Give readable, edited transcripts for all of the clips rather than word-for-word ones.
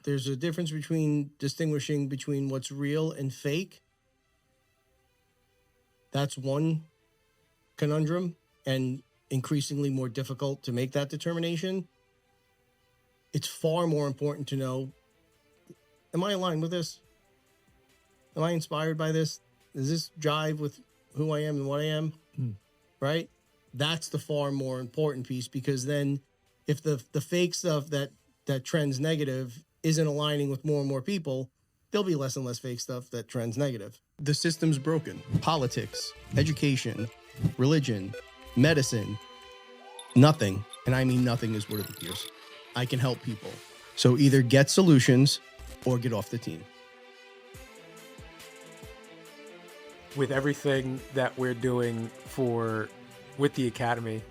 There's a difference between distinguishing between what's real and fake. That's one conundrum, and increasingly more difficult to make that determination. It's far more important to know, am I aligned with this? Am I inspired by this? Does this jive with who I am and what I am? Right? That's the far more important piece, because then if the fake stuff that trends negative isn't aligning with more and more people, there'll be less and less fake stuff that trends negative. The system's broken. Politics, education, religion, medicine, nothing, and I mean nothing, is what it appears. I can help people. So either get solutions or get off the team. With everything that we're doing with the Academy,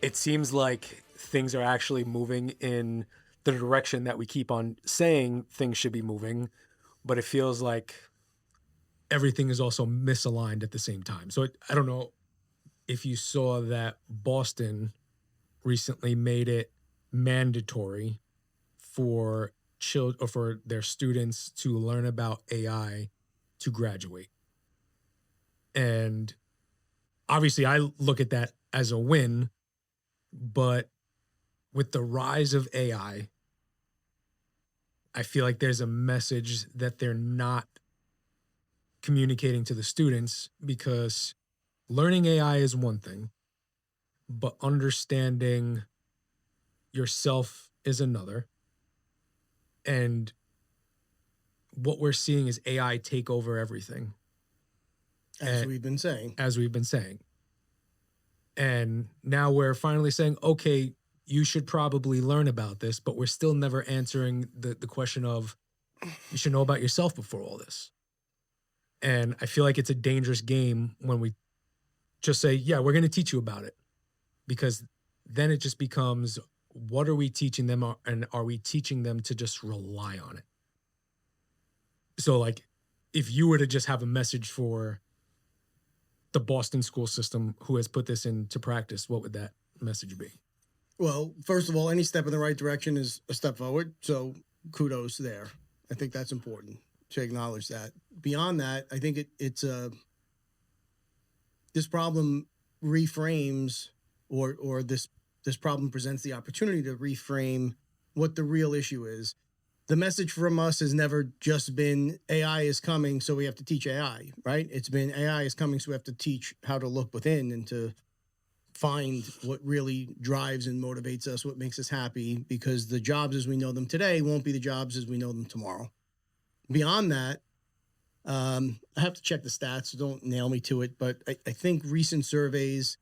it seems like things are actually moving in the direction that we keep on saying things should be moving, but it feels like everything is also misaligned at the same time. So I don't know if you saw that Boston recently made it mandatory for for their students to learn about AI to graduate. And obviously I look at that as a win, but with the rise of AI, I feel like there's a message that they're not communicating to the students, because learning AI is one thing, but understanding yourself is another. And what we're seeing is AI take over everything. As we've been saying. And now we're finally saying, okay, you should probably learn about this, but we're still never answering the question of, you should know about yourself before all this. And I feel like it's a dangerous game when we just say, yeah, we're going to teach you about it. Because then it just becomes, what are we teaching them? And are we teaching them to just rely on it? So like, if you were to just have a message for the Boston school system who has put this into practice, what would that message be? Well, first of all, any step in the right direction is a step forward. So kudos there. I think that's important to acknowledge that. Beyond that, I think it's this problem reframes or this problem presents the opportunity to reframe what the real issue is. The message from us has never just been AI is coming, so we have to teach AI, right? It's been AI is coming, so we have to teach how to look within and to find what really drives and motivates us, what makes us happy, because the jobs as we know them today won't be the jobs as we know them tomorrow. Beyond that, I have to check the stats, so don't nail me to it, but I think recent surveys,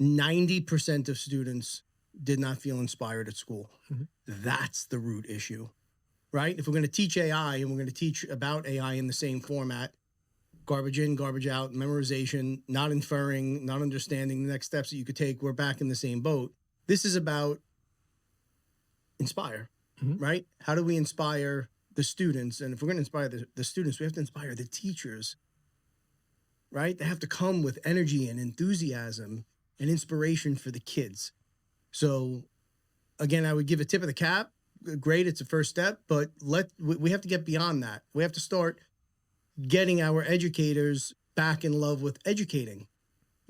90% of students did not feel inspired at school. Mm-hmm. That's the root issue, right? If we're going to teach AI and we're going to teach about AI in the same format, garbage in, garbage out, memorization, not inferring, not understanding the next steps that you could take, we're back in the same boat. This is about inspire, mm-hmm. right? How do we inspire the students? And if we're going to inspire the students, we have to inspire the teachers, right? They have to come with energy and enthusiasm and inspiration for the kids. So again, I would give a tip of the cap. Great, it's a first step, but we have to get beyond that. We have to start getting our educators back in love with educating.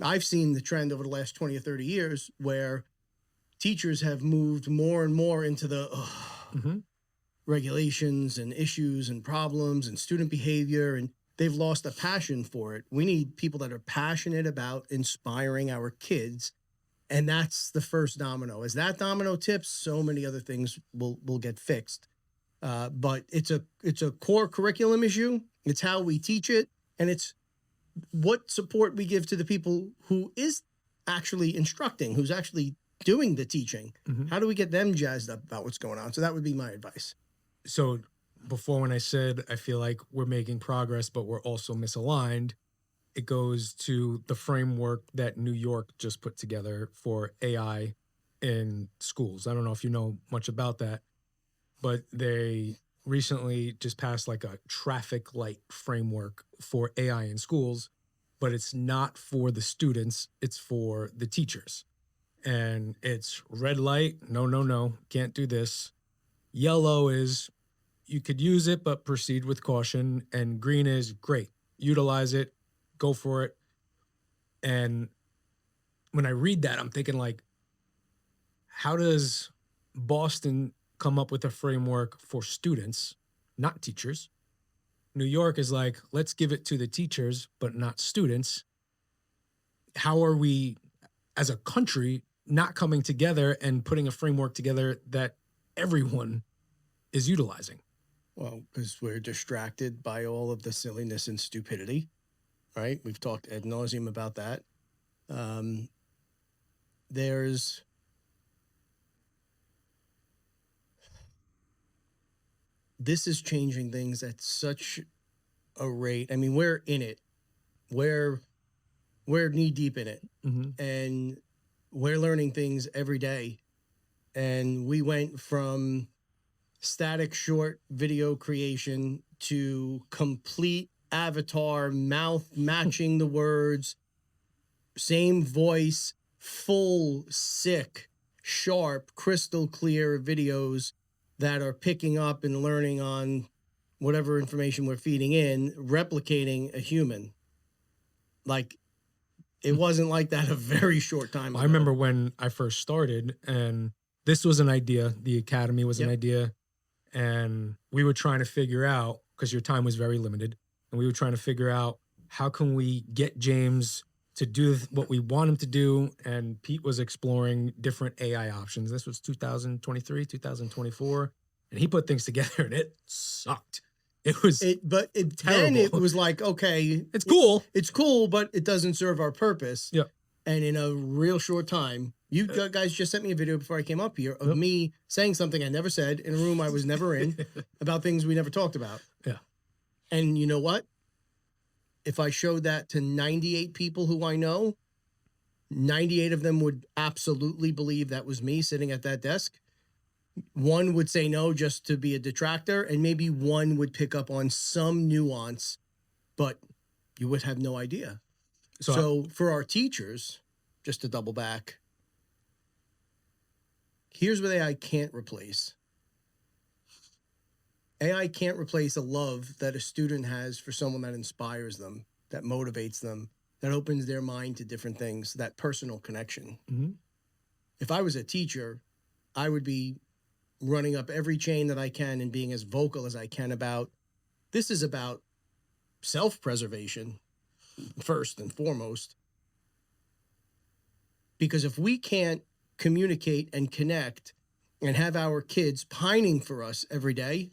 I've seen the trend over the last 20 or 30 years where teachers have moved more and more into the mm-hmm. regulations and issues and problems and student behavior, and they've lost a passion for it. We need people that are passionate about inspiring our kids, and that's the first domino. As that domino tips, so many other things will get fixed. But it's a core curriculum issue. It's how we teach it, and it's what support we give to the people who is actually instructing, who's actually doing the teaching. Mm-hmm. How do we get them jazzed up about what's going on? So that would be my advice. So before, when I said I feel like we're making progress, but we're also misaligned, it goes to the framework that New York just put together for AI in schools. I don't know if you know much about that, but they recently just passed like a traffic light framework for AI in schools, but it's not for the students, it's for the teachers. And it's red light, no, can't do this. Yellow is you could use it, but proceed with caution. And green is great. Utilize it, go for it. And when I read that, I'm thinking like, how does Boston come up with a framework for students, not teachers? New York is like, let's give it to the teachers, but not students. How are we as a country not coming together and putting a framework together that everyone is utilizing? Well, because we're distracted by all of the silliness and stupidity, right? We've talked ad nauseum about that. There's this is changing things at such a rate. I mean, we're in it. We're knee deep in it, and we're learning things every day. And we went from static short video creation to complete avatar, mouth matching the words, same voice, full, sick, sharp, crystal clear videos that are picking up and learning on whatever information we're feeding in, replicating a human. Like, it wasn't like that a very short time ago. I remember when I first started, and this was an idea. The academy was an idea, and we were trying to figure out, because your time was very limited, and we were trying to figure out how can we get James to do what we want him to do, and Pete was exploring different AI options. This was 2023, 2024, and he put things together, and it sucked. It was terrible. Then it was like, okay, it's cool. It's cool, but it doesn't serve our purpose. Yeah. And in a real short time, you guys just sent me a video before I came up here of me saying something I never said in a room I was never in about things we never talked about. Yeah. And you know what? If I showed that to 98 people who I know, 98 of them would absolutely believe that was me sitting at that desk. One would say no just to be a detractor, and maybe one would pick up on some nuance, but you would have no idea. So for our teachers, just to double back, here's what AI can't replace. AI can't replace a love that a student has for someone that inspires them, that motivates them, that opens their mind to different things, that personal connection. If I was a teacher, I would be running up every chain that I can and being as vocal as I can about, this is about self-preservation first and foremost. Because if we can't communicate and connect and have our kids pining for us every day,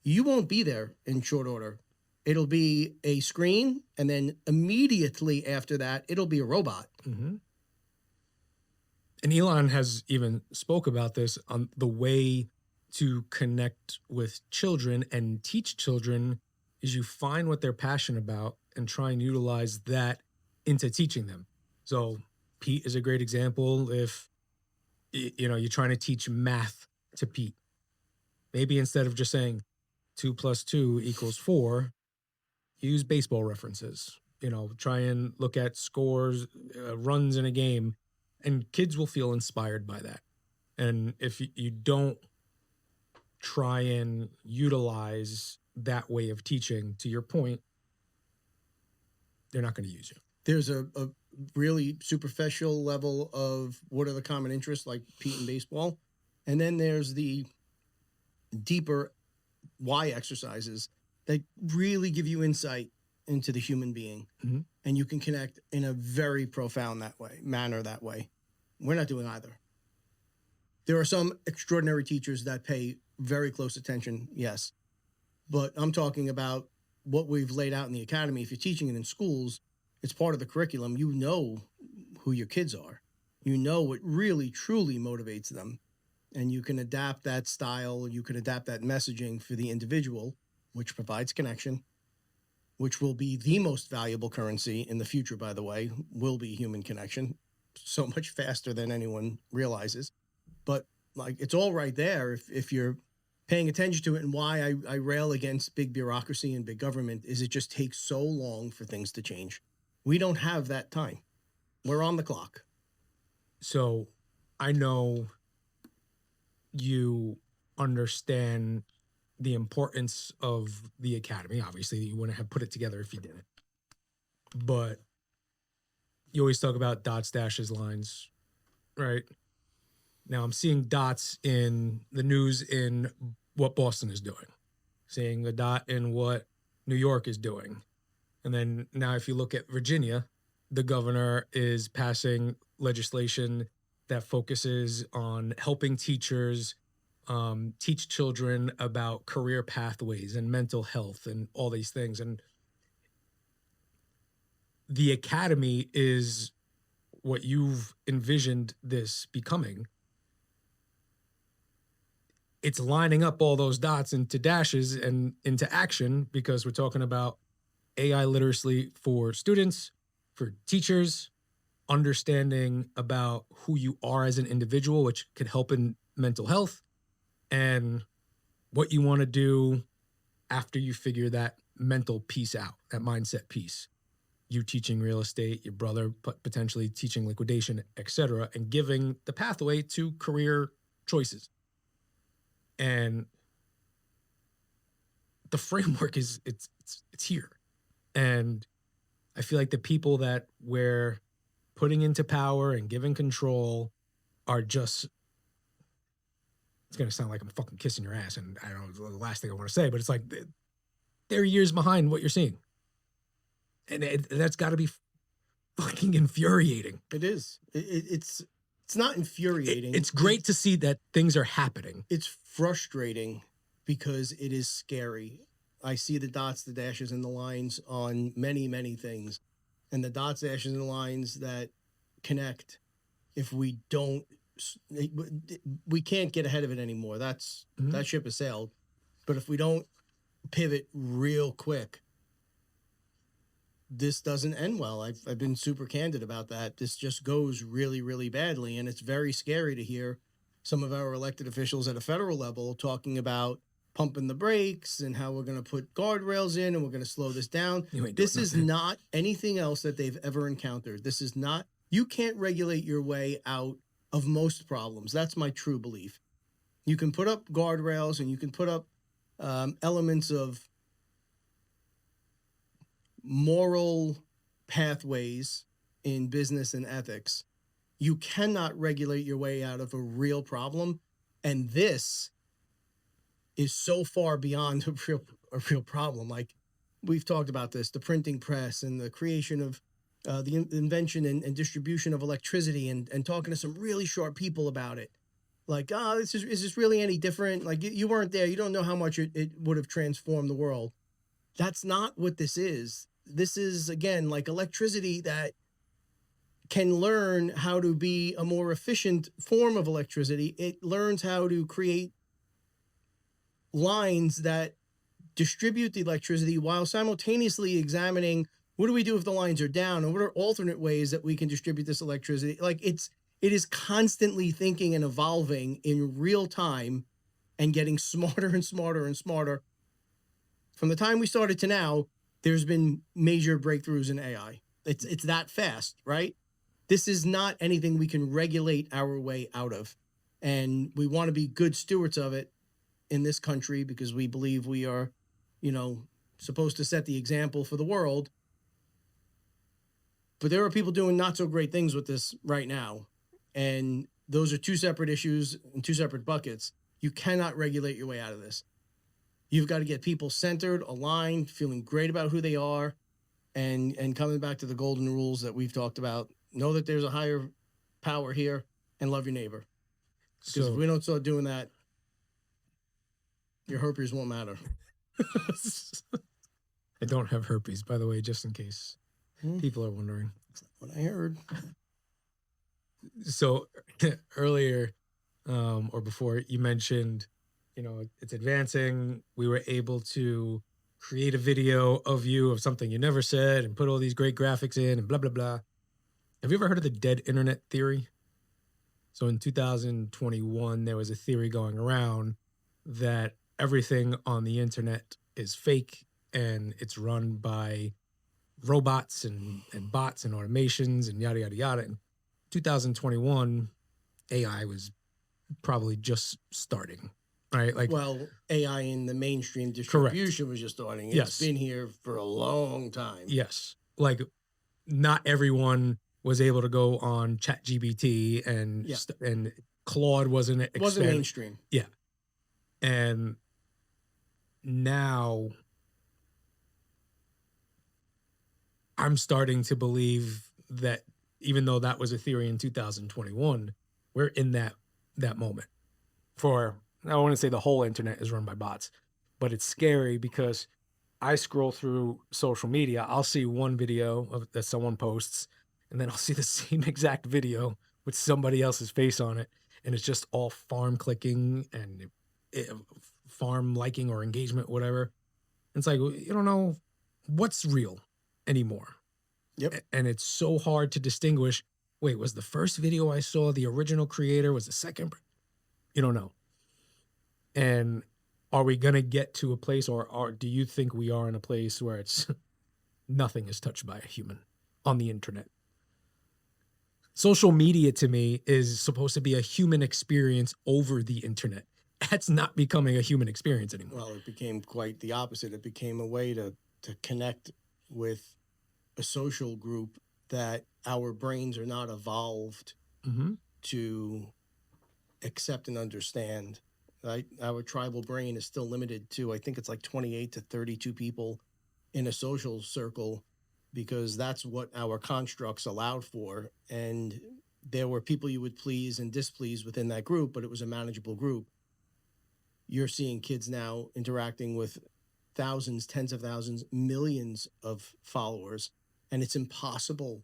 you won't be there in short order. It'll be a screen, and then immediately after that, it'll be a robot. And Elon has even spoke about this on the way to connect with children and teach children is you find what they're passionate about and try and utilize that into teaching them. So Pete is a great example. If you're trying to teach math to Pete, maybe instead of just saying 2 + 2 = 4, use baseball references. Try and look at scores, runs in a game, and kids will feel inspired by that. And if you don't try and utilize that way of teaching, to your point, they're not going to use you. There's a really superficial level of what are the common interests, like Pete in baseball. And then there's the deeper why exercises that really give you insight into the human being. And you can connect in a very profound manner that way. We're not doing either. There are some extraordinary teachers that pay very close attention, yes. But I'm talking about what we've laid out in the academy. If you're teaching it in schools, it's part of the curriculum. You know who your kids are. You know what really, truly motivates them. And you can adapt that style. You can adapt that messaging for the individual, which provides connection, which will be the most valuable currency in the future, by the way, will be human connection, so much faster than anyone realizes. But like, it's all right there if you're paying attention to it. And why I rail against big bureaucracy and big government is it just takes so long for things to change. We don't have that time. We're on the clock. So I know you understand the importance of the academy. Obviously, you wouldn't have put it together if you didn't. But you always talk about dots, dashes, lines, right? Now I'm seeing dots in the news in what Boston is doing, seeing a dot in what New York is doing. And then now if you look at Virginia, the governor is passing legislation that focuses on helping teachers teach children about career pathways and mental health and all these things. And the academy is what you've envisioned this becoming. It's lining up all those dots into dashes and into action, because we're talking about AI literacy for students, for teachers, understanding about who you are as an individual, which can help in mental health, and what you want to do after you figure that mental piece out, that mindset piece. You teaching real estate, your brother potentially teaching liquidation, etc., and giving the pathway to career choices. And the framework is it's here. And I feel like the people that we're putting into power and giving control are just, it's going to sound like I'm fucking kissing your ass, and I don't know the last thing I want to say, but it's like they're years behind what you're seeing. And that's got to be fucking infuriating. It is. It's not infuriating. It's great to see that things are happening. It's frustrating because it is scary. I see the dots, the dashes, and the lines on many, many things. And the dots, dashes, and the lines that connect, if we don't, we can't get ahead of it anymore. That ship has sailed. But if we don't pivot real quick, this doesn't end well. I've been super candid about that. This just goes really, really badly. And it's very scary to hear some of our elected officials at a federal level talking about pumping the brakes and how we're going to put guardrails in and we're going to slow this down. This is not anything else that they've ever encountered. This is not, you can't regulate your way out of most problems. That's my true belief. You can put up guardrails and you can put up elements of moral pathways in business and ethics. You cannot regulate your way out of a real problem. And this is so far beyond a real problem. Like we've talked about this, the printing press and the creation of the invention and distribution of electricity, and talking to some really sharp people about it. Like, is this really any different? Like you weren't there. You don't know how much it would have transformed the world. That's not what this is. This is, again, like electricity that can learn how to be a more efficient form of electricity. It learns how to create lines that distribute the electricity while simultaneously examining what do we do if the lines are down and what are alternate ways that we can distribute this electricity. Like it is constantly thinking and evolving in real time and getting smarter and smarter and smarter. From the time we started to now, there's been major breakthroughs in AI. It's that fast, right? This is not anything we can regulate our way out of. And we want to be good stewards of it in this country because we believe we are, supposed to set the example for the world. But there are people doing not so great things with this right now. And those are two separate issues and two separate buckets. You cannot regulate your way out of this. You've got to get people centered, aligned, feeling great about who they are, and coming back to the golden rules that we've talked about. Know that there's a higher power here and love your neighbor. Because if we don't start doing that, your herpes won't matter. I don't have herpes, by the way, just in case people are wondering. That's not what I heard. So earlier, or before, you mentioned, it's advancing. We were able to create a video of you of something you never said and put all these great graphics in and blah, blah, blah. Have you ever heard of the dead internet theory? So in 2021, there was a theory going around that everything on the internet is fake and it's run by robots and bots and automations and yada, yada, yada. In 2021, AI was probably just starting. right? Like, Well, AI in the mainstream correct. distribution was just starting. It's Yes. been here for a long time. Yes. Like, not everyone was able to go on ChatGPT and Yeah. and Claude wasn't It wasn't expand. mainstream. Yeah. And now I'm starting to believe that even though that was a theory in 2021, we're in that moment. For, I don't want to say the whole internet is run by bots, but it's scary because I scroll through social media, I'll see one video that someone posts, and then I'll see the same exact video with somebody else's face on it, and it's just all farm clicking and farm liking or engagement, whatever. It's like, you don't know what's real anymore. Yep. And it's so hard to distinguish. Wait, was the first video I saw the original creator? Was the second? You don't know. And are we going to get to a place, or do you think we are in a place where it's nothing is touched by a human on the internet? Social media to me is supposed to be a human experience over the internet. That's not becoming a human experience anymore. Well, it became quite the opposite. It became a way to connect with a social group that our brains are not evolved to accept and understand. Right? Our tribal brain is still limited to, I think it's like 28 to 32 people in a social circle, because that's what our constructs allowed for. And there were people you would please and displease within that group, but it was a manageable group. You're seeing kids now interacting with thousands, tens of thousands, millions of followers, and it's impossible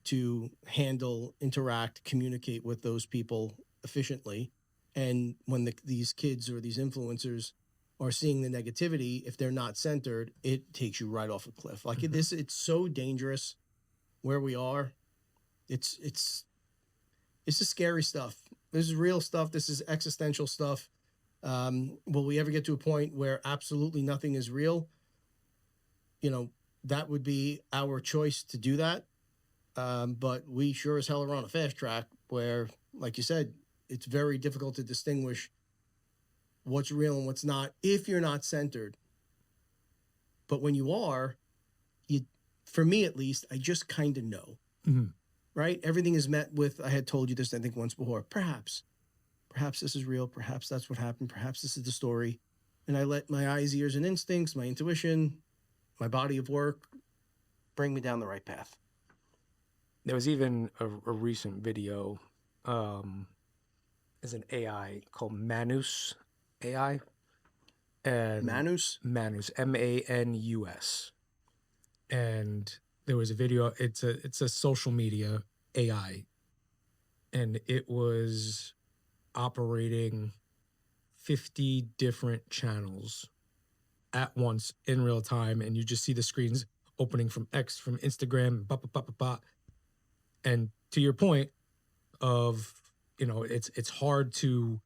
to handle, interact, communicate with those people efficiently. And when these kids or these influencers are seeing the negativity, if they're not centered, it takes you right off a cliff. Like this, it's so dangerous where we are. It's just scary stuff. This is real stuff. This is existential stuff. Will we ever get to a point where absolutely nothing is real? You know, that would be our choice to do that. But we sure as hell are on a fast track where, like you said, it's very difficult to distinguish what's real and what's not if you're not centered. But when you are, for me at least, I just kind of know, right? Everything is met with, I had told you this, I think once before, perhaps this is real. Perhaps that's what happened. Perhaps this is the story. And I let my eyes, ears, and instincts, my intuition, my body of work bring me down the right path. There was even a recent video, as an AI called Manus AI. And Manus, Manus, Manus. And there was a video. It's a social media AI, and it was operating 50 different channels at once in real time, and you just see the screens opening from X, from Instagram, and to your point of, it's hard to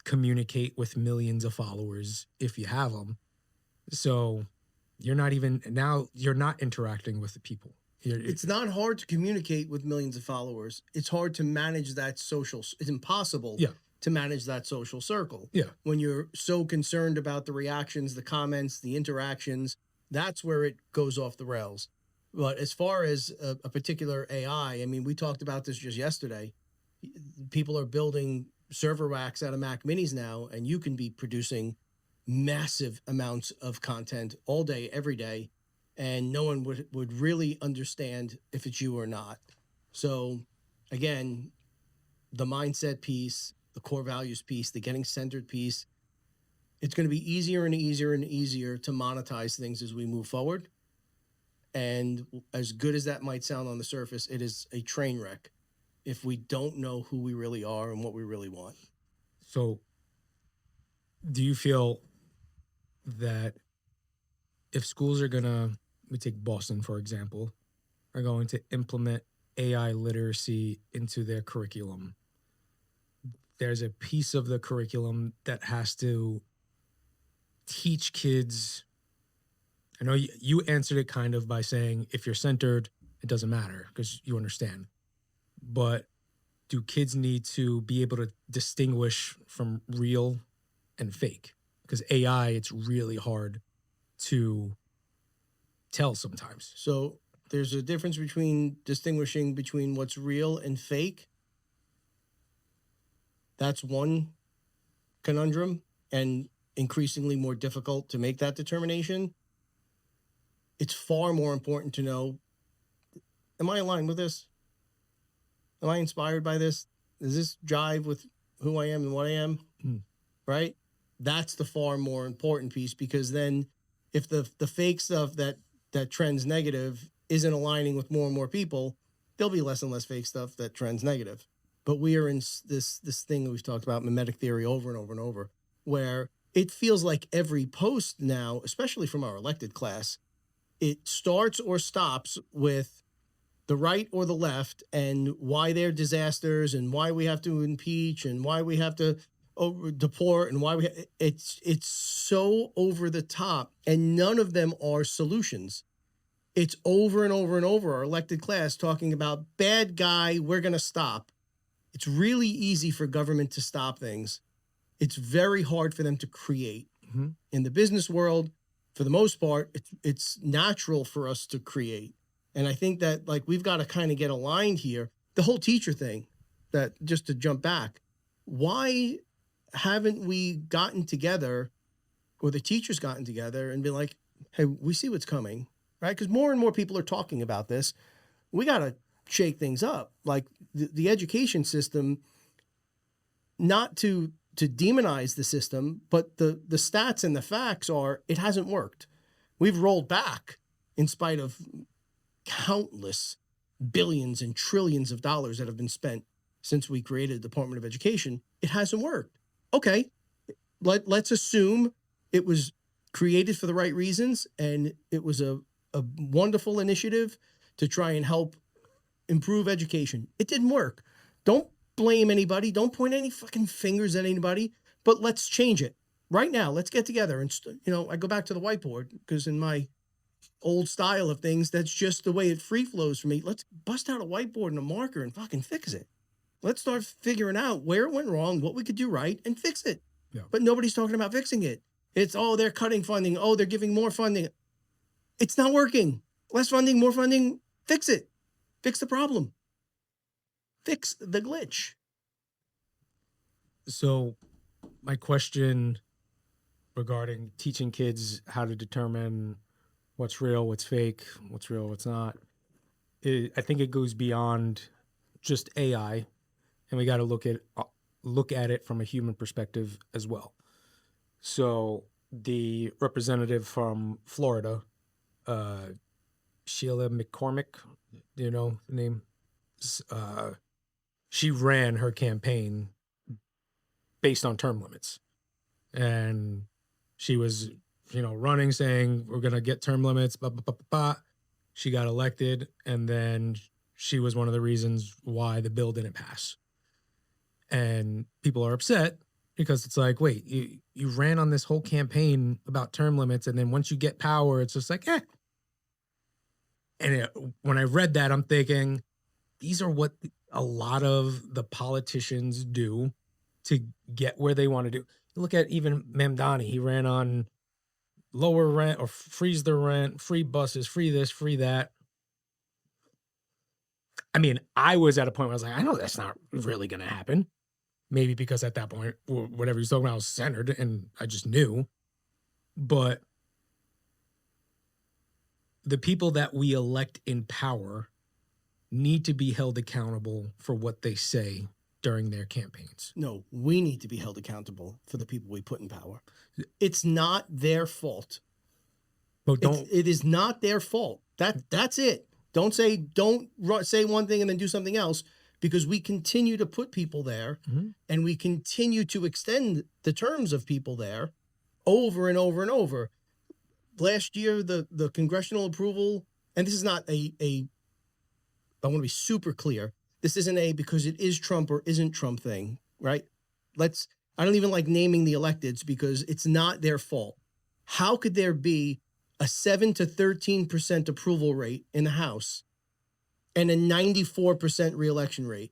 communicate with millions of followers if you have them. So you're not interacting with the people. It's not hard to communicate with millions of followers. It's hard to manage that it's impossible to manage that social circle. Yeah. When you're so concerned about the reactions, the comments, the interactions, that's where it goes off the rails. But as far as a particular AI, I mean, we talked about this just yesterday. People are building server racks out of Mac Minis now, and you can be producing massive amounts of content all day, every day, and no one would really understand if it's you or not. So again, the mindset piece, the core values piece, the getting centered piece, it's going to be easier and easier and easier to monetize things as we move forward. And as good as that might sound on the surface, it is a train wreck if we don't know who we really are and what we really want. So do you feel that if schools are we take Boston, for example, are going to implement AI literacy into their curriculum, there's a piece of the curriculum that has to teach kids? I know you answered it kind of by saying, if you're centered, it doesn't matter because you understand. But do kids need to be able to distinguish from real and fake. Because AI, it's really hard to tell sometimes. So there's a difference between distinguishing between what's real and fake. That's one conundrum, and increasingly more difficult to make that determination. It's far more important to know, am I aligned with this? Am I inspired by this? Does this jive with who I am and what I am? Right? That's the far more important piece, because then if the fake stuff that trends negative isn't aligning with more and more people, there'll be less and less fake stuff that trends negative. But we are in this thing that we've talked about, mimetic theory, over and over and over, where it feels like every post now, especially from our elected class, it starts or stops with the right or the left and why they're disasters and why we have to impeach and why we have to deport and why it's so over the top, and none of them are solutions. It's over and over and over our elected class talking about bad guy, we're going to stop. It's really easy for government to stop things. It's very hard for them to create. In the business world, for the most part, it's natural for us to create. And I think that, like, we've got to kind of get aligned here. The whole teacher thing, that, just to jump back, why haven't we gotten together, or the teachers gotten together and been like, hey, we see what's coming, right? Because more and more people are talking about this. We got to shake things up. Like the education system, not to demonize the system, but the stats and the facts are it hasn't worked. We've rolled back in spite of countless billions and trillions of dollars that have been spent since we created the Department of Education. It hasn't worked. Okay, let's assume it was created for the right reasons and it was a wonderful initiative to try and help improve education. It didn't work. Don't blame anybody. Don't point any fucking fingers at anybody, but let's change it right now. Let's get together. And, I go back to the whiteboard because in my old style of things, that's just the way it free flows for me. Let's bust out a whiteboard and a marker and fucking fix it. Let's start figuring out where it went wrong, what we could do right, and fix it. Yeah. But nobody's talking about fixing it. It's, oh, they're cutting funding. Oh, they're giving more funding. It's not working. Less funding, more funding. Fix it. Fix the problem. Fix the glitch. So my question regarding teaching kids how to determine what's real, what's fake, what's real, what's not, I think it goes beyond just AI, and we got to look at it from a human perspective as well. So the representative from Florida, Sheila McCormick, do you know the name? She ran her campaign based on term limits. And she was, running saying, we're going to get term limits, blah, blah, blah, blah, blah. She got elected, and then she was one of the reasons why the bill didn't pass. And people are upset because it's like, wait, you ran on this whole campaign about term limits, and then once you get power, it's just like, eh. And when I read that, I'm thinking, these are what a lot of the politicians do to get where they want to do. Look at even Mamdani. He ran on lower rent or freeze the rent, free buses, free this, free that. I mean, I was at a point where I was like, I know that's not really going to happen. Maybe because at that point, whatever he was talking about was centered and I just knew. But the people that we elect in power need to be held accountable for what they say during their campaigns. No, we need to be held accountable for the people we put in power. It's not their fault. But it is not their fault. That's it. Don't say one thing and then do something else, because we continue to put people there and we continue to extend the terms of people there over and over and over. Last year, the congressional approval, and this is not I want to be super clear. This isn't because it is Trump or isn't Trump thing, right? I don't even like naming the electeds because it's not their fault. How could there be a 7 to 13% approval rate in the House and a 94% reelection rate?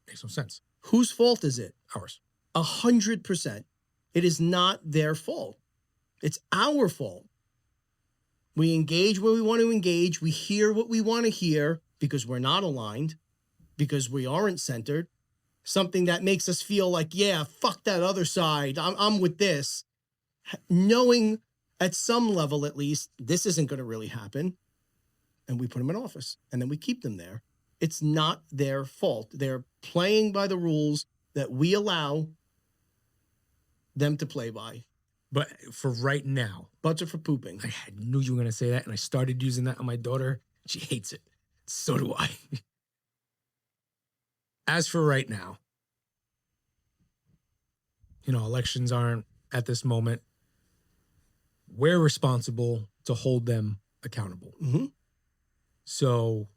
Makes no sense. Whose fault is it? Ours. 100%. It is not their fault. It's our fault. We engage where we want to engage. We hear what we want to hear because we're not aligned, because we aren't centered. Something that makes us feel like, yeah, fuck that other side. I'm with this. Knowing at some level, at least, this isn't going to really happen. And we put them in office and then we keep them there. It's not their fault. They're playing by the rules that we allow them to play by. But for right now, Butts are for pooping. I knew you were going to say that, and I started using that on my daughter. She hates it. So do I. As for right now, elections aren't at this moment. We're responsible to hold them accountable. Mm-hmm. So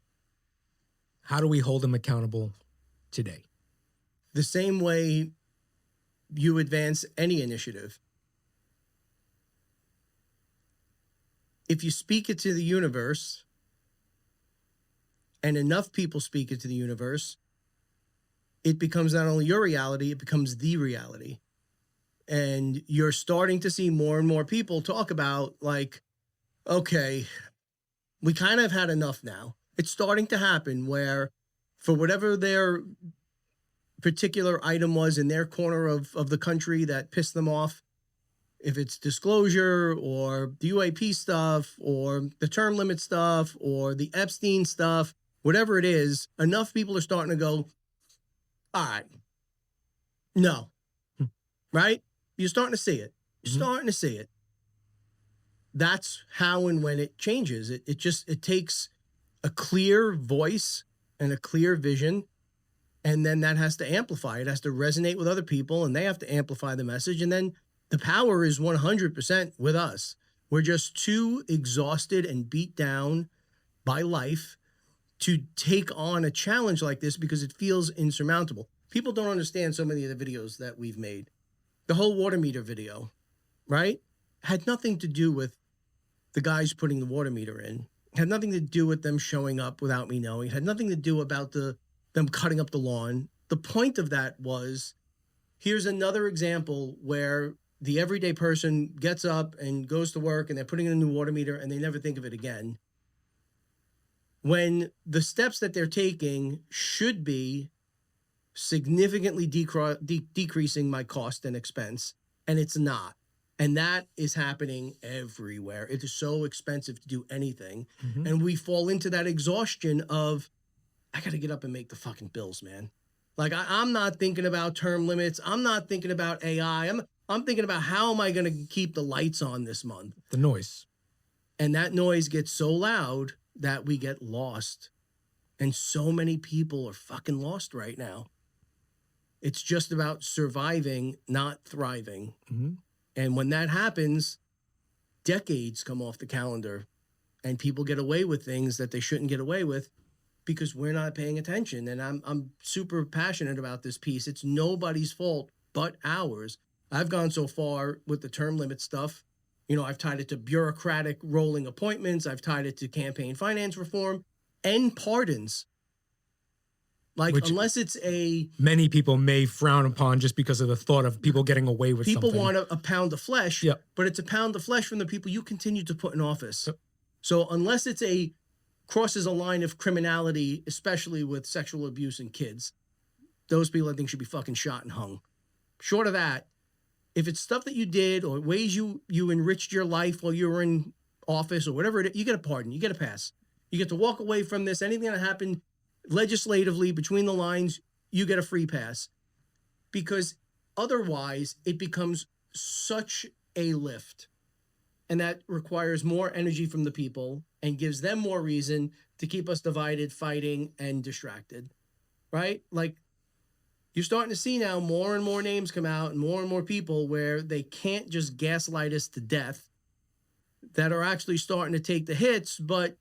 how do we hold them accountable today? The same way you advance any initiative. If you speak it to the universe, and enough people speak it to the universe, it becomes not only your reality, it becomes the reality. And you're starting to see more and more people talk about, like, okay, we kind of had enough now. It's starting to happen where, for whatever their particular item was in their corner of the country that pissed them off, if it's disclosure or the UAP stuff or the term limit stuff or the Epstein stuff, whatever it is, enough people are starting to go, all right, no, right? You're starting to see it. You're starting to see it. That's how and when it changes. It takes a clear voice and a clear vision, and then that has to amplify. It has to resonate with other people, and they have to amplify the message, and then the power is 100% with us. We're just too exhausted and beat down by life to take on a challenge like this because it feels insurmountable. People don't understand so many of the videos that we've made. The whole water meter video, right, had nothing to do with the guys putting the water meter in. It had nothing to do with them showing up without me knowing. It had nothing to do about them cutting up the lawn. The point of that was, here's another example where the everyday person gets up and goes to work and they're putting in a new water meter and they never think of it again. When the steps that they're taking should be significantly decreasing my cost and expense, and it's not. And that is happening everywhere. It is so expensive to do anything. Mm-hmm. And we fall into that exhaustion of, I got to get up and make the fucking bills, man. Like, I'm not thinking about term limits. I'm not thinking about AI. I'm thinking about how am I going to keep the lights on this month? The noise. And that noise gets so loud that we get lost. And so many people are fucking lost right now. It's just about surviving, not thriving. Mm-hmm. And when that happens, decades come off the calendar and people get away with things that they shouldn't get away with because we're not paying attention. And I'm super passionate about this piece. It's nobody's fault but ours. I've gone so far with the term limit stuff. I've tied it to bureaucratic rolling appointments. I've tied it to campaign finance reform and pardons. Which unless it's many people may frown upon just because of the thought of people getting away with people something. Want a pound of flesh, yep. But it's a pound of flesh from the people you continue to put in office. Yep. So unless it's crosses a line of criminality, especially with sexual abuse in kids, those people I think should be fucking shot and hung. Short of that, if it's stuff that you did or ways you enriched your life while you were in office or whatever it is, you get a pardon, you get a pass. You get to walk away from this. Anything that happened legislatively between the lines, you get a free pass. Because otherwise it becomes such a lift. And that requires more energy from the people and gives them more reason to keep us divided, fighting, and distracted. Right? Like, you're starting to see now more and more names come out and more people where they can't just gaslight us to death that are actually starting to take the hits. But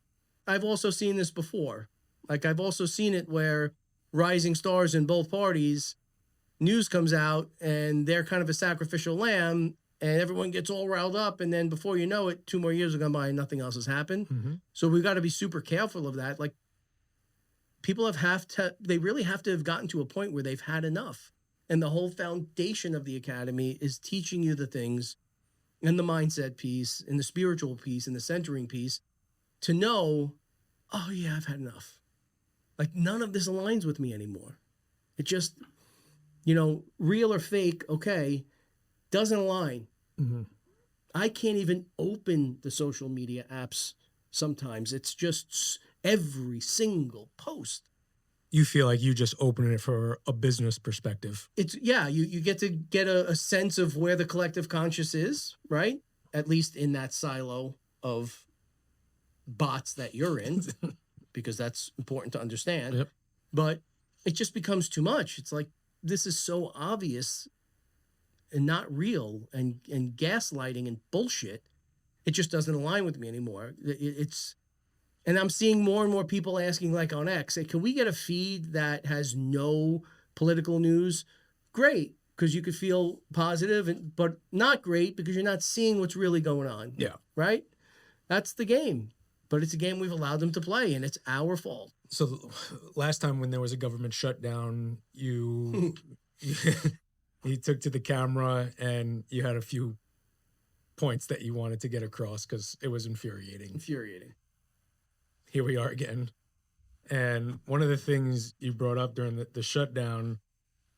I've also seen this before. Like, I've also seen it where rising stars in both parties, news comes out and they're kind of a sacrificial lamb and everyone gets all riled up. And then before you know it, 2 more years have gone by and nothing else has happened. Mm-hmm. So we've got to be super careful of that. Like, people they really have to have gotten to a point where they've had enough. And the whole foundation of the academy is teaching you the things and the mindset piece and the spiritual piece and the centering piece to know, oh yeah, I've had enough. Like none of this aligns with me anymore. It just, real or fake, okay, doesn't align. Mm-hmm. I can't even open the social media apps sometimes. It's just every single post. You feel like you just open it for a business perspective. You get to get a sense of where the collective conscious is, right? At least in that silo of bots that you're in, because that's important to understand. Yep. But it just becomes too much. It's like, this is so obvious and not real and gaslighting and bullshit. It just doesn't align with me anymore. And I'm seeing more and more people asking, like on X, hey, can we get a feed that has no political news? Great, because you could feel positive, but not great because you're not seeing what's really going on. Yeah. Right? That's the game. But it's a game we've allowed them to play, and it's our fault. So last time when there was a government shutdown, you took to the camera and you had a few points that you wanted to get across because it was infuriating. Here we are again. And one of the things you brought up during the shutdown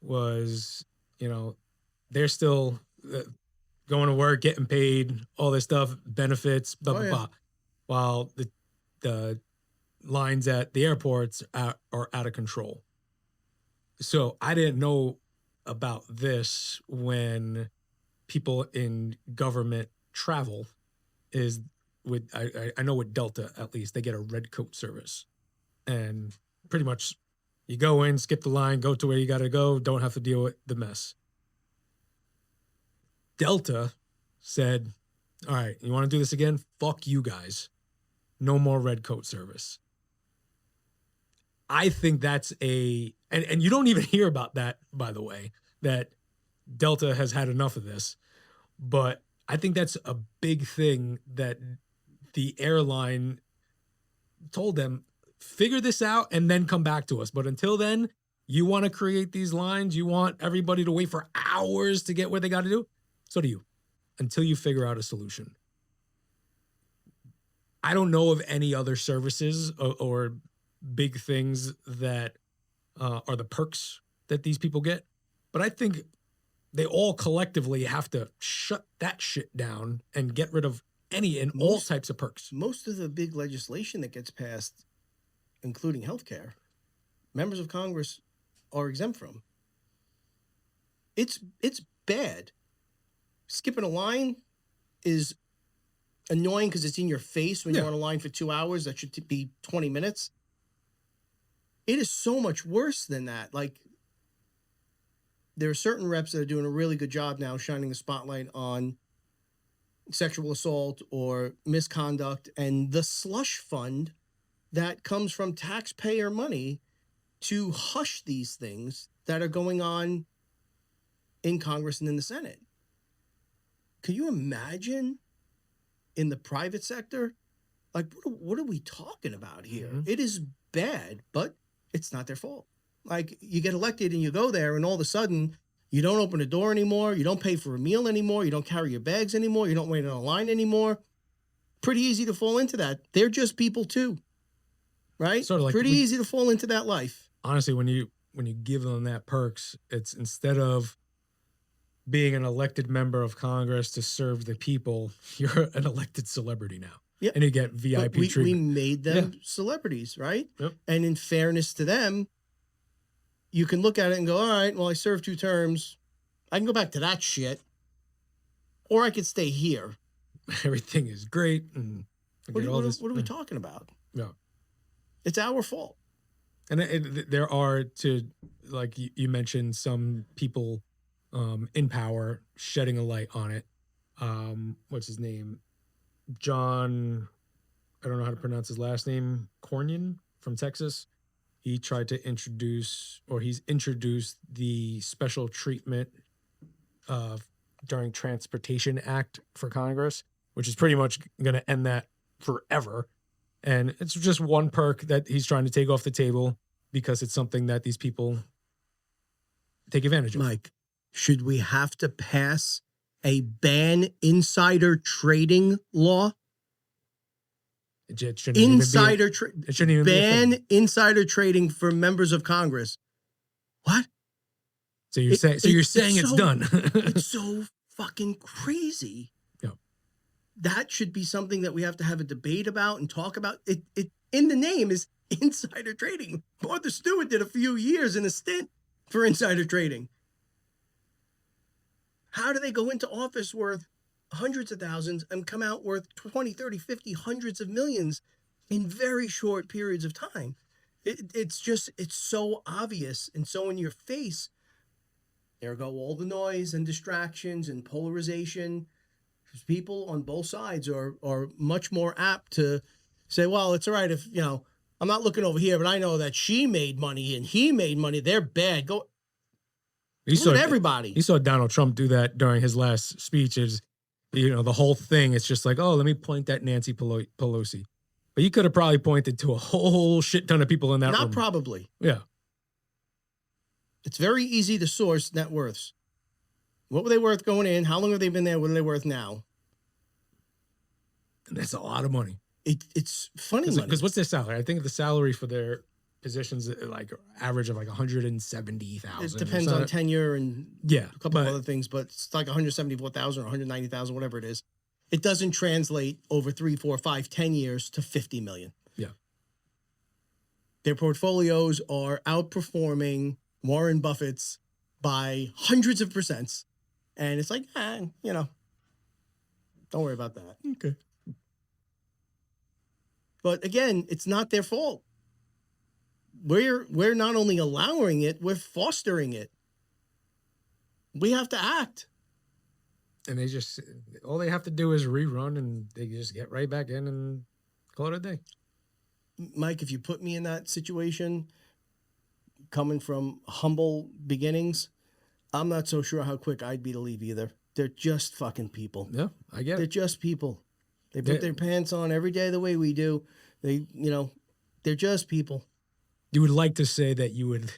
was, they're still going to work, getting paid, all this stuff, benefits, blah, blah, blah. While the lines at the airports are out of control. So I didn't know about this when people in government travel is with, I know with Delta, at least, they get a red coat service. And pretty much you go in, skip the line, go to where you got to go, don't have to deal with the mess. Delta said, all right, you want to do this again? Fuck you guys. No more red coat service. I think that's and you don't even hear about that, by the way, that Delta has had enough of this. But I think that's a big thing that the airline told them, figure this out and then come back to us. But until then, you want to create these lines, you want everybody to wait for hours to get where they got to do. So do you, until you figure out a solution. I don't know of any other services or big things that are the perks that these people get. But I think they all collectively have to shut that shit down and get rid of any and all types of perks. Most of the big legislation that gets passed, including healthcare, members of Congress are exempt from. It's bad. Skipping a line is annoying because it's in your face when you're on a line for 2 hours. That should be 20 minutes. It is so much worse than that. Like, there are certain reps that are doing a really good job now shining the spotlight on sexual assault or misconduct and the slush fund that comes from taxpayer money to hush these things that are going on in Congress and in the Senate. Can you imagine in the private sector? Like, what are we talking about here? Mm-hmm. It is bad, but it's not their fault. Like, you get elected and you go there and all of a sudden you don't open a door anymore. You don't pay for a meal anymore. You don't carry your bags anymore. You don't wait on a line anymore. Pretty easy to fall into that. They're just people too, right? Sort of like pretty easy to fall into that life. Honestly, when you give them that perks, it's instead of being an elected member of Congress to serve the people, you're an elected celebrity now. Yep. And you get VIP treatment. We made them celebrities, right? Yep. And in fairness to them, you can look at it and go, all right, well, I served 2 terms. I can go back to that shit. Or I could stay here. Everything is great. And what are we talking about? Yeah. It's our fault. And there are, like you mentioned, some people in power shedding a light on it. What's his name? John, I don't know how to pronounce his last name, Cornyn from Texas. He tried to he's introduced the special treatment during Transportation Act for Congress, which is pretty much going to end that forever. And it's just one perk that he's trying to take off the table because it's something that these people take advantage of. Mike, should we have to pass a ban insider trading law? It shouldn't even be Insider it shouldn't even be a ban thing. insider trading for members of Congress. What? So you're saying it's so- done. It's so fucking crazy. Yeah. That should be something that we have to have a debate about and talk about. It in the name is insider trading. Martha Stewart did a few years in a stint for insider trading. How do they go into office worth hundreds of thousands and come out worth 20, 30, 50, hundreds of millions in very short periods of time? It's so obvious and so in your face. There go all the noise and distractions and polarization. People on both sides are much more apt to say, well, it's all right if, I'm not looking over here, but I know that she made money and he made money. They're bad. Go look at everybody. You saw Donald Trump do that during his last speeches. The whole thing, it's just like, oh, let me point at Nancy Pelosi. But you could have probably pointed to a whole shit ton of people in that room. Not probably. Yeah. It's very easy to source net worths. What were they worth going in? How long have they been there? What are they worth now? And that's a lot of money. It's funny money. Because what's their salary? I think the salary for their positions like average of like 170,000. It depends on tenure and a couple of other things, but it's like 174,000 or 190,000, whatever it is. It doesn't translate over 3, 4, 5, 10 years to 50 million. Yeah. Their portfolios are outperforming Warren Buffett's by hundreds of %. And it's like, don't worry about that. Okay. But again, it's not their fault. We're not only allowing it, we're fostering it. We have to act. And all they have to do is rerun and they just get right back in and call it a day. Mike, if you put me in that situation, coming from humble beginnings, I'm not so sure how quick I'd be to leave either. They're just fucking people. Yeah, I get They're it. just people. They put their pants on every day the way we do. They're just people. You would like to say that you would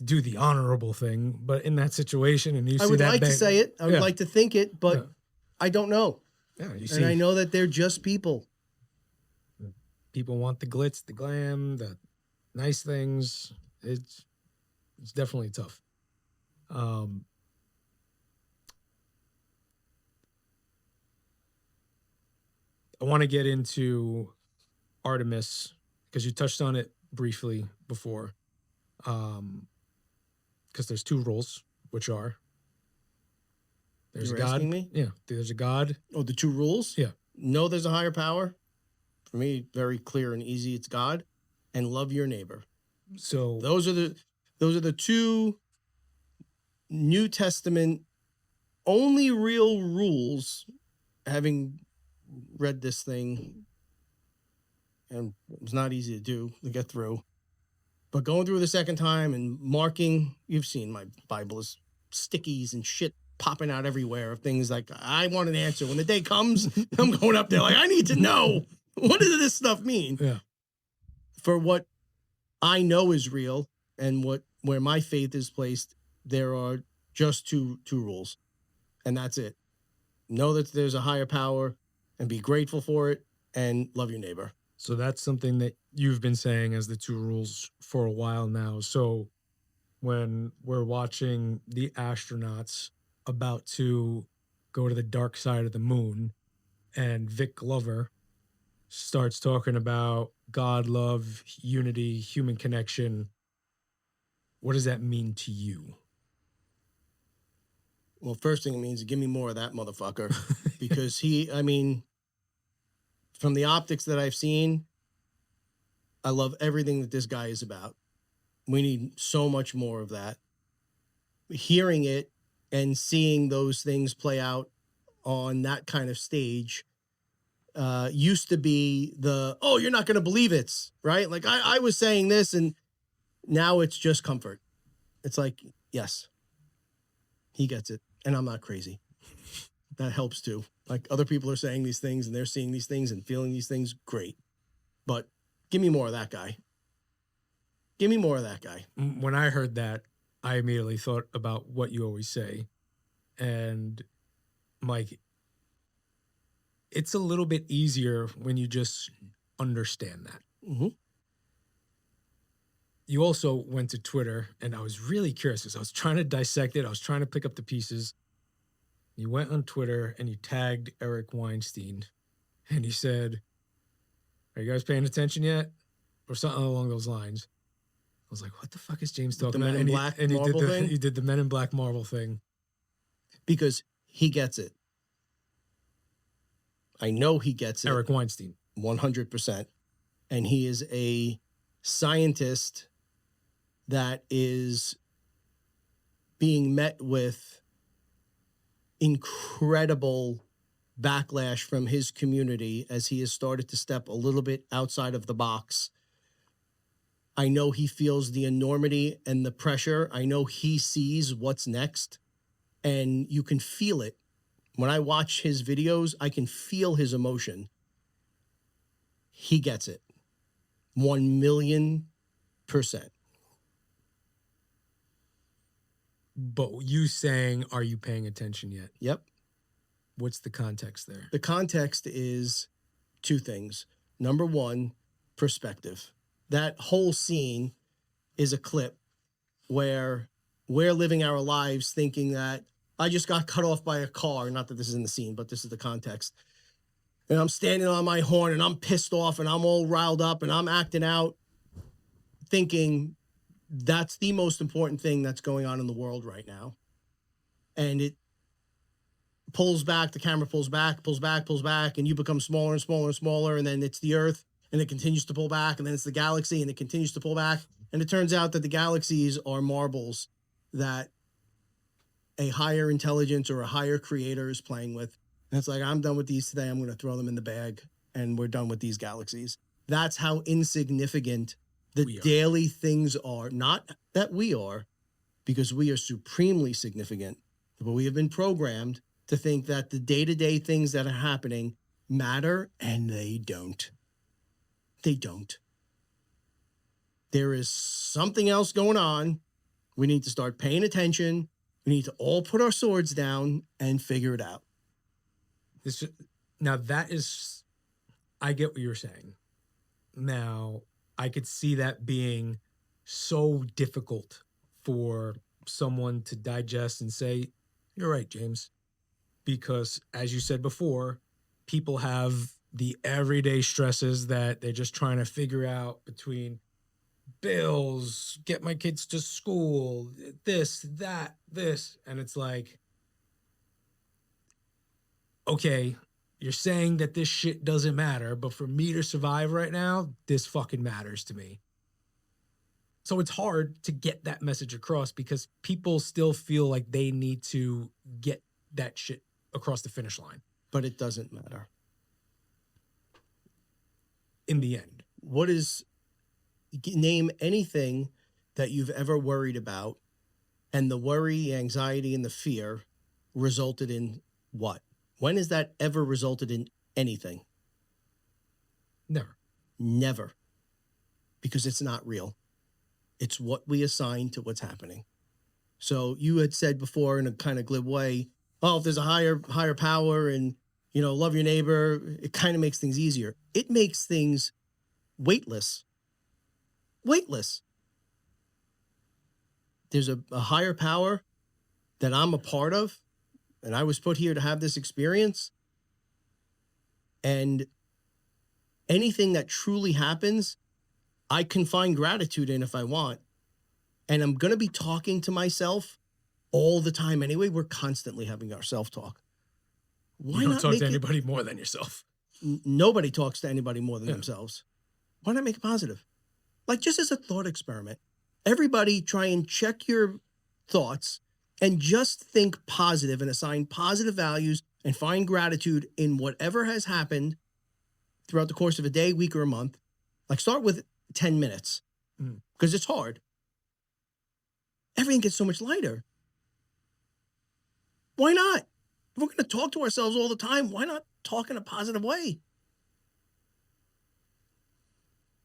do the honorable thing, but in that situation, and you see I would that like to say it. I would like to think it, but I don't know. Yeah, And I know that they're just people. People want the glitz, the glam, the nice things. It's definitely tough. I want to get into Artemis because you touched on it briefly before. Because there's two rules, which are there's You a were God. asking me? Yeah, there's a God. Oh, the two rules? Yeah. Know there's a higher power. For me, very clear and easy. It's God, and love your neighbor. So Those are the two New Testament only real rules. Having read this thing, and it was not easy to get through. But going through the second time and marking, you've seen my Bible is stickies and shit popping out everywhere of things like, I want an answer. When the day comes, I'm going up there like, I need to know. What does this stuff mean? Yeah. For what I know is real and where my faith is placed, there are just two rules. And that's it. Know that there's a higher power and be grateful for it and love your neighbor. So that's something that you've been saying as the two rules for a while now. So when we're watching the astronauts about to go to the dark side of the moon and Vic Glover starts talking about God, love, unity, human connection, what does that mean to you? Well, first thing it means, give me more of that motherfucker. Because from the optics that I've seen, I love everything that this guy is about. We need so much more of that. Hearing it and seeing those things play out on that kind of stage used to be you're not going to believe it's, right? Like I was saying this and now it's just comfort. It's like, yes, he gets it. And I'm not crazy. That helps too. Like other people are saying these things and they're seeing these things and feeling these things. Great. But give me more of that guy. Give me more of that guy. When I heard that, I immediately thought about what you always say. And Mike, it's a little bit easier when you just understand that. Mm-hmm. You also went to Twitter, and I was really curious because I was trying to dissect it. I was trying to pick up the pieces. You went on Twitter and you tagged Eric Weinstein, and you said, "Are you guys paying attention yet?" Or something along those lines. I was like, "What the fuck is James talking The about?" Men in Black Marvel thing? You did the Men in Black Marvel thing. Because he gets it. I know he gets it. Eric Weinstein. 100%. And he is a scientist that is being met with incredible backlash from his community as he has started to step a little bit outside of the box. I know he feels the enormity and the pressure. I know he sees what's next, and you can feel it. When I watch his videos, I can feel his emotion. He gets it. 1,000,000%. But you saying, "Are you paying attention yet?" Yep. What's the context there? The context is two things. Number one, perspective. That whole scene is a clip where we're living our lives thinking that I just got cut off by a car. Not that this is in the scene, but this is the context. And I'm standing on my horn and I'm pissed off and I'm all riled up and I'm acting out, thinking that's the most important thing that's going on in the world right now. And it pulls back, the camera pulls back, and you become smaller and smaller and smaller. And then it's the Earth and it continues to pull back. And then it's the galaxy and it continues to pull back. And it turns out that the galaxies are marbles that a higher intelligence or a higher creator is playing with. And it's like, I'm done with these today. I'm going to throw them in the bag and we're done with these galaxies. That's how insignificant the daily things are. Not that we are, because we are supremely significant, but we have been programmed to think that the day-to-day things that are happening matter, and they don't. They don't. There is something else going on. We need to start paying attention. We need to all put our swords down and figure it out. Now that is, I get what you're saying. Now, I could see that being so difficult for someone to digest and say, "You're right, James." Because as you said before, people have the everyday stresses that they're just trying to figure out between bills, get my kids to school, this, that, this. And it's like, okay, you're saying that this shit doesn't matter, but for me to survive right now, this fucking matters to me. So it's hard to get that message across because people still feel like they need to get that shit across the finish line. But it doesn't matter. In the end. Name anything that you've ever worried about, and the worry, anxiety, and the fear resulted in what? When has that ever resulted in anything? Never. Never. Because it's not real. It's what we assign to what's happening. So you had said before in a kind of glib way, oh, if there's a higher power and, love your neighbor, it kind of makes things easier. It makes things weightless. Weightless. There's a higher power that I'm a part of, and I was put here to have this experience. And anything that truly happens, I can find gratitude in if I want. And I'm going to be talking to myself all the time anyway. We're constantly having our self-talk. Why not talk to anybody more than yourself? Nobody talks to anybody more than themselves. Why not make it positive? Like, just as a thought experiment, everybody try and check your thoughts and just think positive and assign positive values and find gratitude in whatever has happened throughout the course of a day, week, or a month. Like, start with 10 minutes because it's hard. Everything gets so much lighter. Why not? If we're going to talk to ourselves all the time, why not talk in a positive way?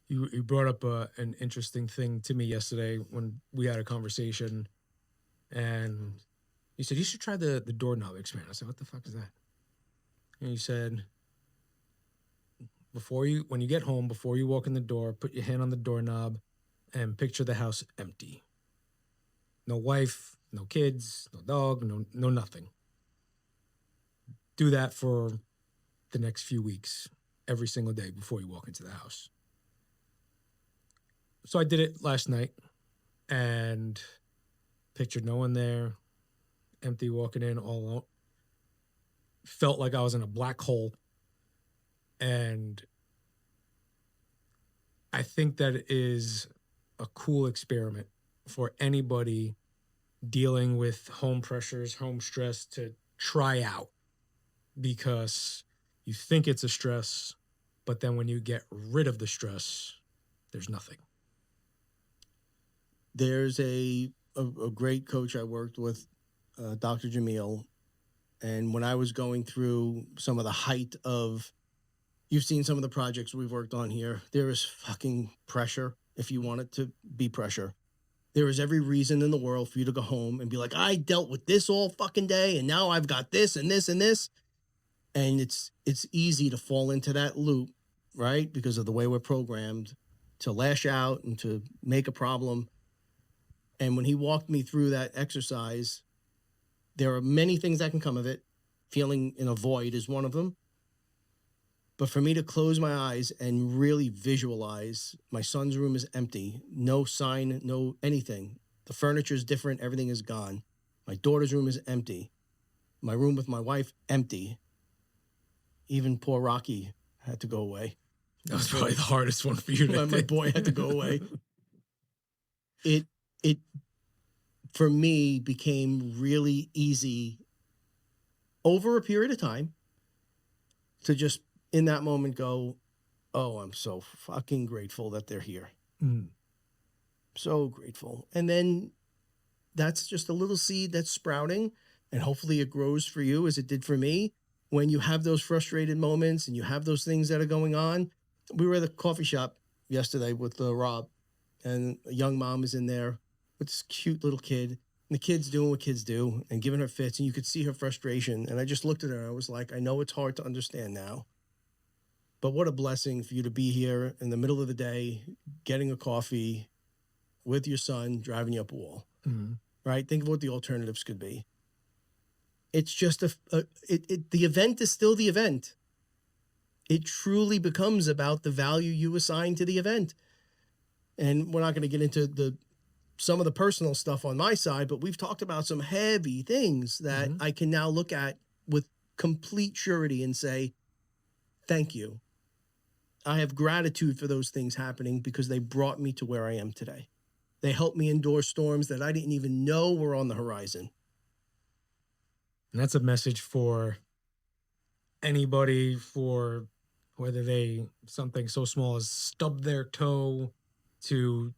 You brought up an interesting thing to me yesterday when we had a conversation And he said, you should try the doorknob experiment. I said, what the fuck is that? And he said, when you get home, before you walk in the door, put your hand on the doorknob and picture the house empty. No wife, no kids, no dog, no nothing. Do that for the next few weeks, every single day before you walk into the house. So I did it last night and pictured no one there, empty, walking in all alone. Felt like I was in a black hole. And I think that is a cool experiment for anybody dealing with home pressures, home stress, to try out, because you think it's a stress, but then when you get rid of the stress, there's nothing. There's a great coach I worked with, Dr. Jamil, and when I was going through some of the height of, you've seen some of the projects we've worked on here, there is fucking pressure if you want it to be pressure. There is every reason in the world for you to go home and be like, I dealt with this all fucking day, and now I've got this and this and this. And it's easy to fall into that loop, right? Because of the way we're programmed to lash out and to make a problem. And when he walked me through that exercise, there are many things that can come of it. Feeling in a void is one of them. But for me to close my eyes and really visualize, my son's room is empty, no sign, no anything. The furniture is different, everything is gone. My daughter's room is empty. My room with my wife, empty. Even poor Rocky had to go away. That was probably the hardest one for you. My boy had to go away. It for me became really easy over a period of time to just in that moment go, oh, I'm so fucking grateful that they're here. So grateful. And then that's just a little seed that's sprouting, and hopefully it grows for you as it did for me. When you have those frustrated moments and you have those things that are going on. We were at a coffee shop yesterday with Rob, and a young mom is in there with this cute little kid, and the kid's doing what kids do and giving her fits, and you could see her frustration. And I just looked at her and I was like, I know it's hard to understand now, but what a blessing for you to be here in the middle of the day, getting a coffee with your son, driving you up a wall, right? Think of what the alternatives could be. It's just the event is still the event. It truly becomes about the value you assign to the event. And we're not going to get into some of the personal stuff on my side, but we've talked about some heavy things that I can now look at with complete surety and say, thank you. I have gratitude for those things happening because they brought me to where I am today. They helped me endure storms that I didn't even know were on the horizon. And that's a message for anybody, for whether something so small as stubbed their toe, to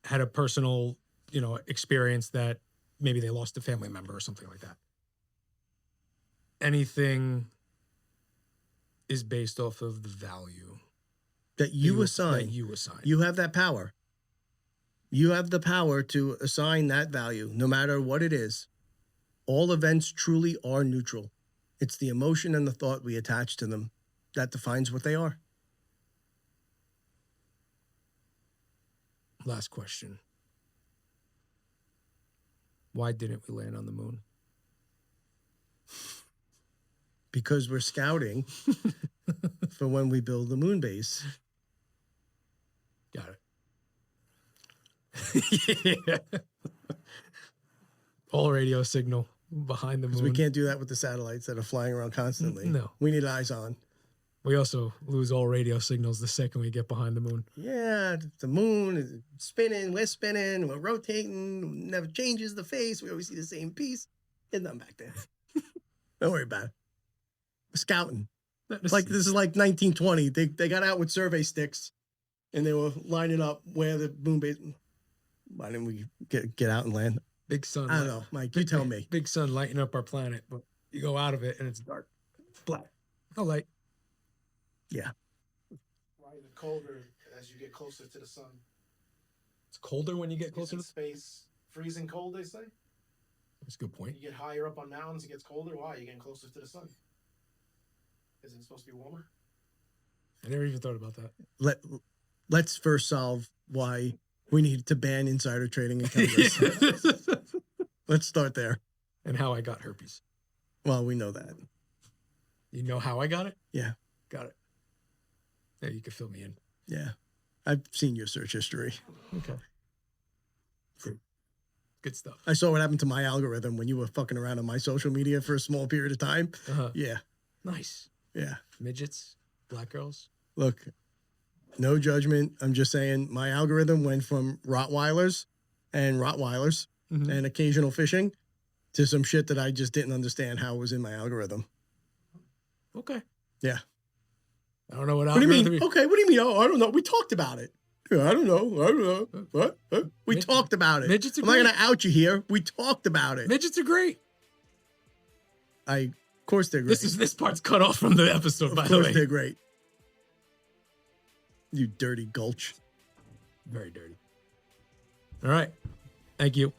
had a personal, experience that maybe they lost a family member or something like that. Anything is based off of the value that you assign. You have that power. You have the power to assign that value, no matter what it is. All events truly are neutral. It's the emotion and the thought we attach to them that defines what they are. Last question. Why didn't we land on the moon? Because we're scouting for when we build the moon base. Got it. Yeah. All radio signal behind the moon. Because we can't do that with the satellites that are flying around constantly. No. We need eyes on. We also lose all radio signals the second we get behind the moon. Yeah, the moon is spinning, we're rotating, never changes the face. We always see the same piece. There's nothing back there. Don't worry about it. We're scouting. This is like 1920. They got out with survey sticks and they were lining up where the moon base. Why didn't we get out and land? Big sun. I don't know, Mike. You tell me. Big sun lighting up our planet, but you go out of it and it's dark. Black. No light. Yeah. Why is it colder as you get closer to the sun? It's colder when you get closer to space. Freezing cold, they say? That's a good point. You get higher up on mountains, it gets colder. Why? You're getting closer to the sun. Isn't it supposed to be warmer? I never even thought about that. Let's first solve why we need to ban insider trading in Congress. Let's start there. And how I got herpes. Well, we know that. You know how I got it? Yeah. Got it. Yeah, you could fill me in. Yeah. I've seen your search history. Okay. Good stuff. I saw what happened to my algorithm when you were fucking around on my social media for a small period of time. Uh-huh. Yeah. Nice. Yeah. Midgets, black girls. Look, no judgment. I'm just saying my algorithm went from Rottweilers and and occasional fishing to some shit that I just didn't understand how it was in my algorithm. Okay. Yeah. I don't know what What do you mean? algorithm. Okay, what do you mean? Oh, I don't know. We talked about it. Yeah, I don't know. What? We talked about it. Midgets are I'm not great. going to out you here. We talked about it. Midgets are great. Of course they're great. This part's cut off from the episode, by Of the course way. they're great. You dirty gulch. Very dirty. All right. Thank you.